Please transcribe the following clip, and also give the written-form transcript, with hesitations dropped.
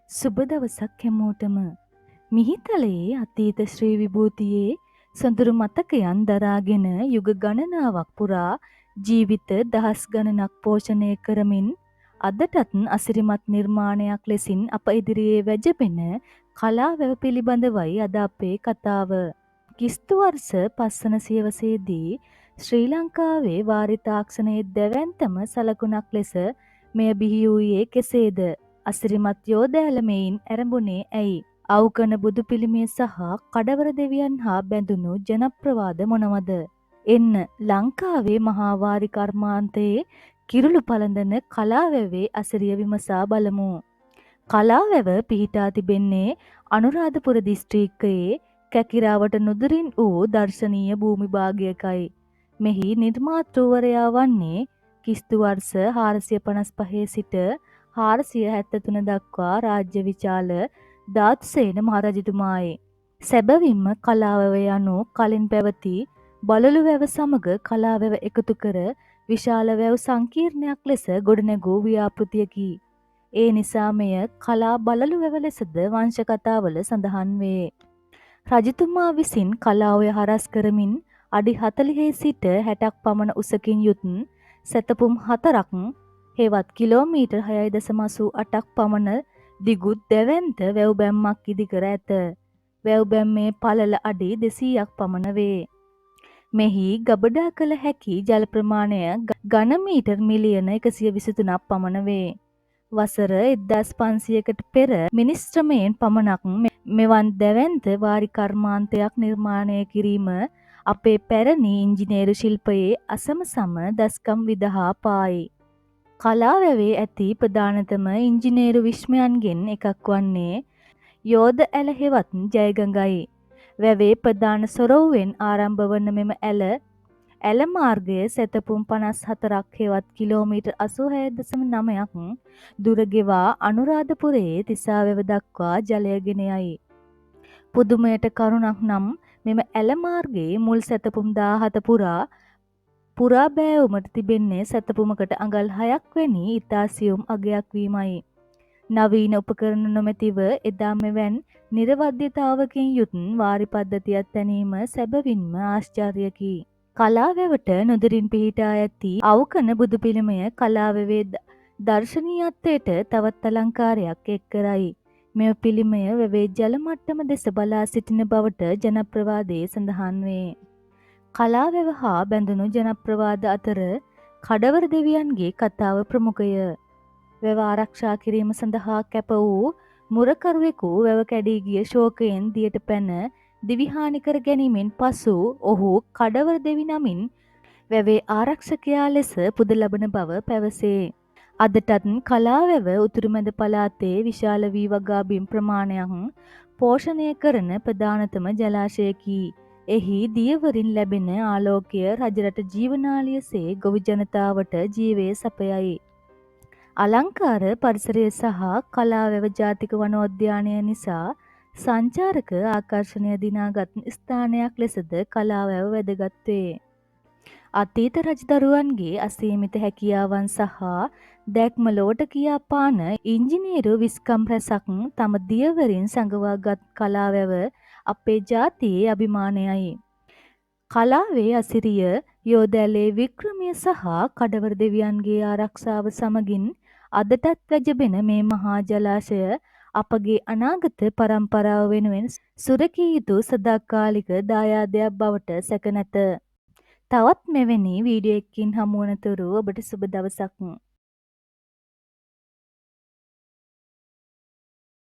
සුබ දවසක් හැමෝටම. මිහිතලයේ අතීත ශ්‍රී විභූතියේ සොඳුරු මතකයන් දරාගෙන යුග ගණනාවක් පුරා ජීවිත දහස් ගණනක් පෝෂණය කරමින් අදටත් අසිරිමත් නිර්මාණයක් ලෙසින් අප ඉදිරියේ වැජබෙන කලාවැව පිළිබඳවයි අද අපේ කතාව. කිස්තු වර්ෂ 5 වන සියවසේදී ශ්‍රී ලංකාවේ වාරි තාක්ෂණයේ දැවැන්තම සලකුණක් ලෙස මෙය බිහි වූයේ කෙසේද? අසිරිමත් යෝධෑලමෙයින් ඇරඹුණේ ඇයි? අවුකන බුදු පිළිමය සහ කඩවර දෙවියන් හා බැඳුණු ජනප්‍රවාද මොනවද? එන්න ලංකාවේ මහා වාරි කර්මාන්තයේ කිරුළු පළඳන කලාවැවේ අසිරිය විමසා බලමු. කලාවැව පිහිටා තිබෙන්නේ අනුරාධපුර දිස්ත්‍රික්කයේ කැකිරාවට නුදුරින් වූ දර්ශනීය භූමි භාගයකයි. මෙහි නිර්මාතෘවරයා වන්නේ කිස්තු වර්ෂ 455 සිට 473 දක්වා රාජ්‍ය විචාල ධාතුසේන මහරජතුමායි. සැබවින්ම කලාවැව යනු කලින් පැවති බලලු වැව සමග කලාවැව එකතු කර විශාල වැව් සංකීර්ණයක් ලෙස ගොඩනැගූ ව්‍යාපෘතියකි. ඒ නිසා මෙය කලා බලලු වැව ලෙසද වංශ කතාවල සඳහන් වේ. රජතුමා විසින් කලාඔය හරස් කරමින් අඩි 40 සිට 60ක් පමණ උසකින් යුත් සැතපුම් 4ක් හෙවත් කිලෝමීටර් 6.88ක් පමණ දිගු දැවැන්ත වැව් බැම්මක් ඉදි කර ඇත. වැව් බැම්මේ පළල අඩි 200ක් පමණ වේ. මෙහි ගබඩා කළ හැකි ජල ප්‍රමාණය ඝන මීටර් මිලියන 123ක් පමණ වේ. වසර 1500කට පෙර මිනිස් ශ්‍රමයෙන් පමණක් මෙවන් දැවැන්ත වාරි කර්මාන්තයක් නිර්මාණය කිරීම අපේ පැරණි ඉංජිනේරු ශිල්පයේ අසමසම දස්කම් විදහා පායි. කලාවැවේ ඇති ප්‍රධානතම ඉංජිනේරු විශ්මයන්ගෙන් එකක් වන්නේ යෝධ ඇල හෙවත් ජයගඟයි. වැවේ ප්‍රධාන සොරවුවෙන් ආරම්භ වන මෙම ඇල මාර්ගය සැතපුම් 54ක් හෙවත් කිලෝමීටර් 86.9ක් දුර ගෙවා අනුරාධපුරයේ තිසාවැව දක්වා ජලය ගෙන යයි. පුදුමයට කරුණක් නම් මෙම ඇල මාර්ගයේ මුල් සැතපුම් 17 පුරා බෑවුමට තිබෙන්නේ සැතපුමකට අඟල් 6ක් වැනි ඉතා සියුම් අගයක් වීමයි. නවීන උපකරණ නොමැතිව එදා මෙවැන් නිර්වද්‍යතාවකින් යුත් වාරි පද්ධතියක් තැනීම සැබවින්ම ආශ්චර්යකි. කලාවැවට නුදුරින් පිහිටා ඇති අවුකන බුදු පිළිමය කලාවැවේ දර්ශනීයත්වයට තවත් අලංකාරයක් එක් කරයි. මෙම පිළිමය වැවේ ජල මට්ටම දෙස බලා සිටින බවට ජනප්‍රවාදයේ සඳහන් වේ. කලාවැව හා බැඳුණු ජනප්‍රවාද අතර කඩවර දෙවියන්ගේ කතාව ප්‍රමුඛය. වැව ආරක්ෂා කිරීම සඳහා කැප වූ මුරකරුවෙකු වැව කැඩී ගිය ශෝකයෙන් දියට පැන දිවි හානි කර ගැනීමෙන් පසු ඔහු කඩවර දෙවි නමින් වැවේ ආරක්ෂකයා ලෙස පුද ලබන බව පැවසේ. අදටත් කලාවැව උතුරුමැද පළාතේ විශාල වී වගා බිම් ප්‍රමාණයක් පෝෂණය කරන ප්‍රධානතම ජලාශයකි. එහි දියවරින් ලැබෙන ආලෝකය රජරට ජීවනාලියසේ ගොවි ජනතාවට ජීවය සපයයි. අලංකාර පරිසරය සහ කලාවැව ජාතික වනෝද්‍යානය නිසා සංචාරක ආකර්ෂණය දිනාගත් ස්ථානයක් ලෙසද කලාවැව වැදගත් වේ. අතීත රජදරුවන්ගේ අසීමිත හැකියාවන් සහ දැක්ම ලොවට කියා පාන ඉංජිනේරු විස්කම් රැසක් තම දියවරින් සඟවාගත් කලාවැව අපේ ජාතියේ අභිමානයයි. කලාවේ අසිරිය යෝධැලේ වික්‍රමය සහ කඩවර දෙවියන්ගේ ආරක්ෂාව සමගින් අදටත් වැජබෙන මේ මහා ජලාශය අපගේ අනාගත පරම්පරාව වෙනුවෙන් සුරැකිය යුතු සදාකාලික දායාදයක් බවට සැක නැත. තවත් මෙවැනි වීඩියෝ එකකින් හමුවනතුරු ඔබට සුබ දවසක්.